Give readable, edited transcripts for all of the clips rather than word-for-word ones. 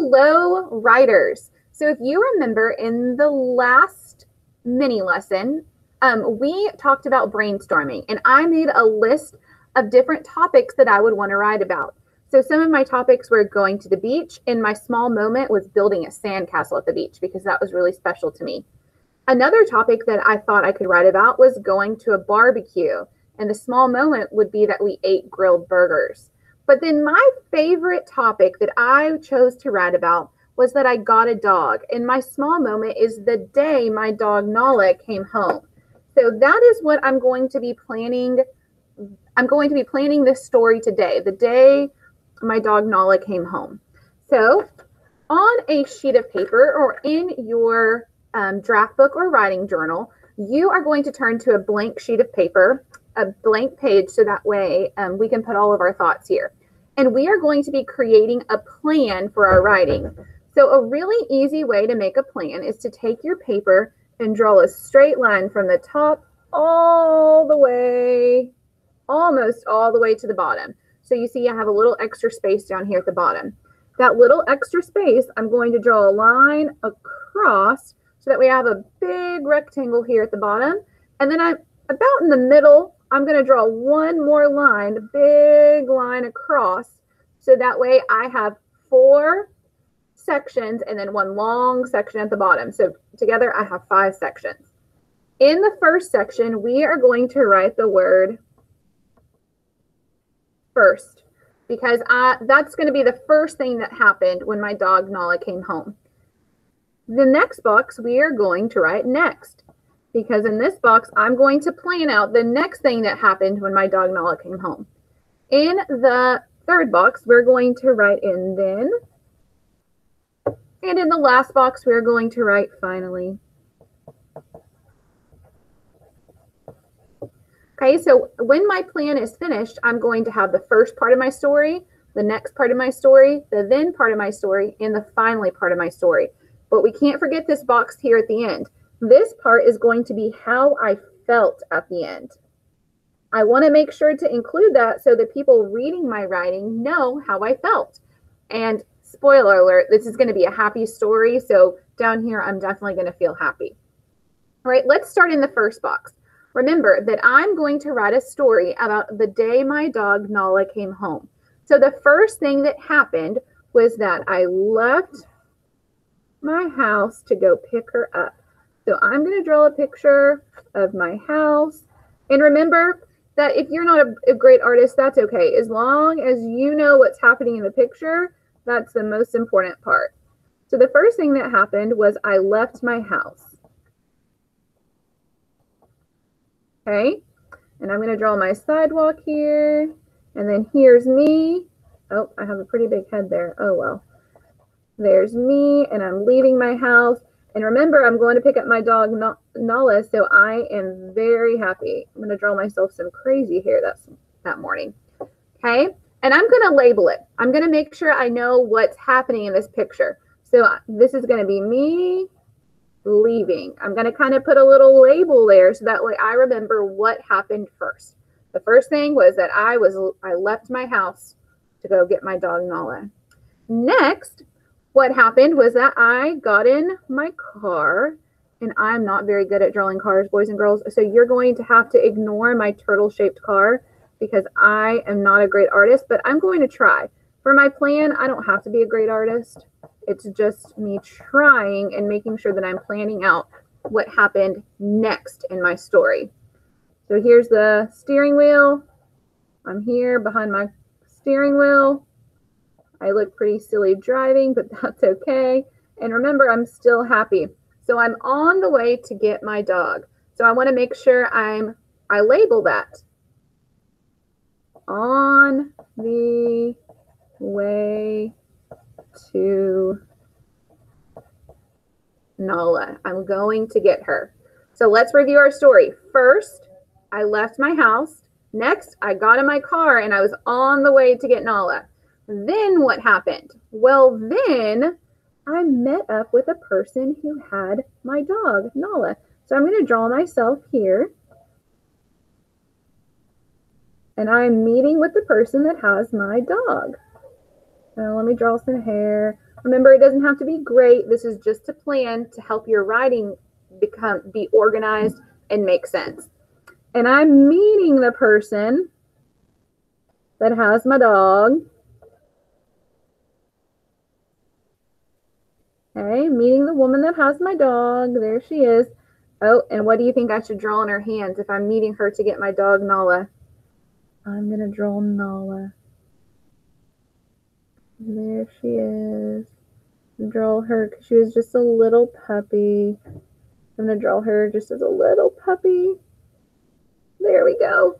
Hello, writers. So if you remember in the last mini lesson, we talked about brainstorming, and I made a list of different topics that I would want to write about. So some of my topics were going to the beach, and my small moment was building a sandcastle at the beach because that was really special to me. Another topic that I thought I could write about was going to a barbecue, and the small moment would be that we ate grilled burgers. But then my favorite topic that I chose to write about was that I got a dog. And my small moment is the day my dog Nala came home. So that is what I'm going to be planning. I'm going to be planning this story today, the day my dog Nala came home. So on a sheet of paper or in your draft book or writing journal, you are going to turn to a blank sheet of paper, a blank page, so that way we can put all of our thoughts here. And we are going to be creating a plan for our writing. So a really easy way to make a plan is to take your paper and draw a straight line from the top all the way, almost all the way to the bottom. So you see I have a little extra space down here at the bottom. That little extra space, I'm going to draw a line across so that we have a big rectangle here at the bottom. And then I'm about in the middle, I'm going to draw one more line, a big line across. So that way I have 4 sections and then one long section at the bottom. So together I have 5 sections. In the first section, we are going to write the word first, because that's going to be the first thing that happened when my dog Nala came home. The next box, we are going to write next, because in this box, I'm going to plan out the next thing that happened when my dog Nala came home. In the third box, we're going to write in then. And in the last box, we're going to write finally. Okay, so when my plan is finished, I'm going to have the first part of my story, the next part of my story, the then part of my story, and the finally part of my story. But we can't forget this box here at the end. This part is going to be how I felt at the end. I want to make sure to include that so that people reading my writing know how I felt. And spoiler alert, this is going to be a happy story. So down here, I'm definitely going to feel happy. All right, let's start in the first box. Remember that I'm going to write a story about the day my dog Nala came home. So the first thing that happened was that I left my house to go pick her up. So I'm going to draw a picture of my house. And remember that if you're not a great artist, that's okay. As long as you know what's happening in the picture, that's the most important part. So the first thing that happened was I left my house. Okay, and I'm going to draw my sidewalk here. And then here's me. Oh, I have a pretty big head there. Oh, well. There's me, and I'm leaving my house. And remember, I'm going to pick up my dog, Nala, so I am very happy. I'm going to draw myself some crazy hair that morning. Okay, and I'm going to label it. I'm going to make sure I know what's happening in this picture. So this is going to be me leaving. I'm going to kind of put a little label there so that way I remember what happened first. The first thing was that I left my house to go get my dog, Nala. Next, what happened was that I got in my car, and I'm not very good at drawing cars, boys and girls, so you're going to have to ignore my turtle-shaped car because I am not a great artist, but I'm going to try. For my plan, I don't have to be a great artist. It's just me trying and making sure that I'm planning out what happened next in my story. So here's the steering wheel. I'm here behind my steering wheel. I look pretty silly driving, but that's okay. And remember, I'm still happy. So I'm on the way to get my dog. So I want to make sure I label that. On the way to Nala. I'm going to get her. So let's review our story. First, I left my house. Next, I got in my car and I was on the way to get Nala. Then what happened? Well, then I met up with a person who had my dog, Nala. So I'm going to draw myself here. And I'm meeting with the person that has my dog. Let me draw some hair. Remember, it doesn't have to be great. This is just a plan to help your writing be organized and make sense. And I'm meeting the person that has my dog. Okay, meeting the woman that has my dog. There she is. Oh, and what do you think I should draw on her hands if I'm meeting her to get my dog, Nala? I'm going to draw Nala. There she is. Draw her because she was just a little puppy. I'm going to draw her just as a little puppy. There we go.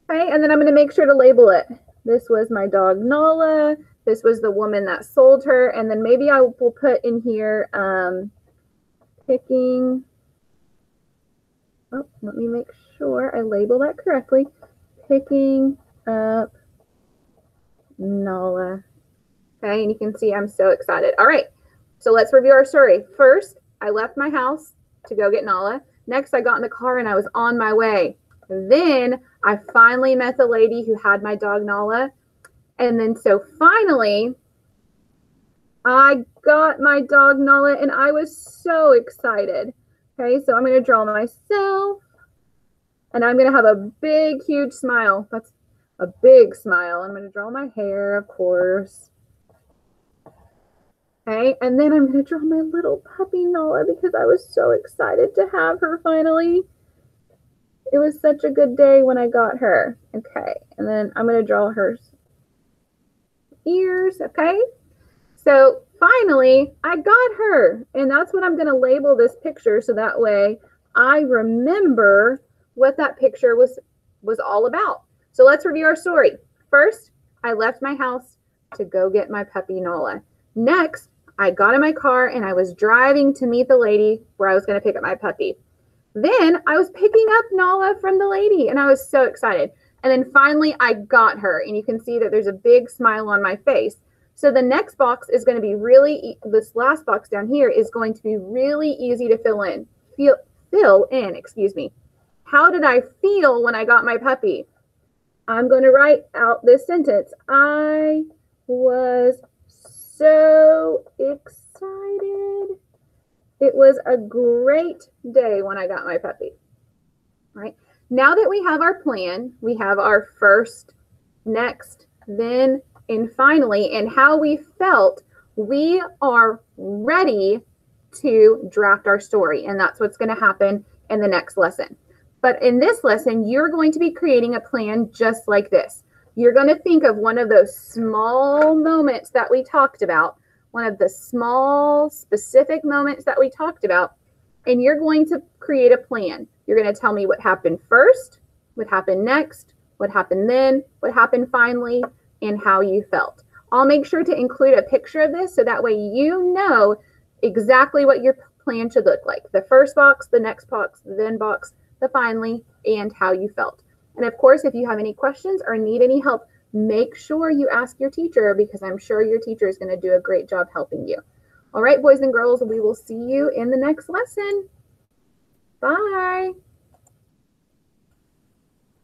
Okay, and then I'm going to make sure to label it. This was my dog, Nala. This was the woman that sold her. And then maybe I will put in here picking. Oh, let me make sure I label that correctly. Picking up Nala. Okay, and you can see I'm so excited. All right, so let's review our story. First, I left my house to go get Nala. Next, I got in the car and I was on my way. Then I finally met the lady who had my dog, Nala. And then so finally, I got my dog, Nala, and I was so excited. Okay, so I'm going to draw myself. And I'm going to have a big, huge smile. That's a big smile. I'm going to draw my hair, of course. Okay, and then I'm going to draw my little puppy Nala because I was so excited to have her finally. It was such a good day when I got her. Okay, and then I'm going to draw her ears. Okay, so finally I got her, and that's what I'm going to label this picture so that way I remember what that picture was all about. So let's review our story. First, I left my house to go get my puppy Nala. Next, I got in my car and I was driving to meet the lady where I was going to pick up my puppy. Then I was picking up Nala from the lady and I was so excited. And then finally I got her, and you can see that there's a big smile on my face. So the next box is going to be this last box down here is going to be really easy to fill in. Excuse me. How did I feel when I got my puppy? I'm going to write out this sentence. I was so excited. It was a great day when I got my puppy. All right. Now that we have our plan, we have our first, next, then, and finally, and how we felt, we are ready to draft our story. And that's what's going to happen in the next lesson. But in this lesson, you're going to be creating a plan just like this. You're going to think of one of those small moments that we talked about, one of the small specific moments that we talked about, and you're going to create a plan. You're going to tell me what happened first, what happened next, what happened then, what happened finally, and how you felt. I'll make sure to include a picture of this so that way you know exactly what your plan should look like. The first box, the next box, the then box, the finally, and how you felt. And of course, if you have any questions or need any help, make sure you ask your teacher because I'm sure your teacher is going to do a great job helping you. All right, boys and girls, we will see you in the next lesson. Bye.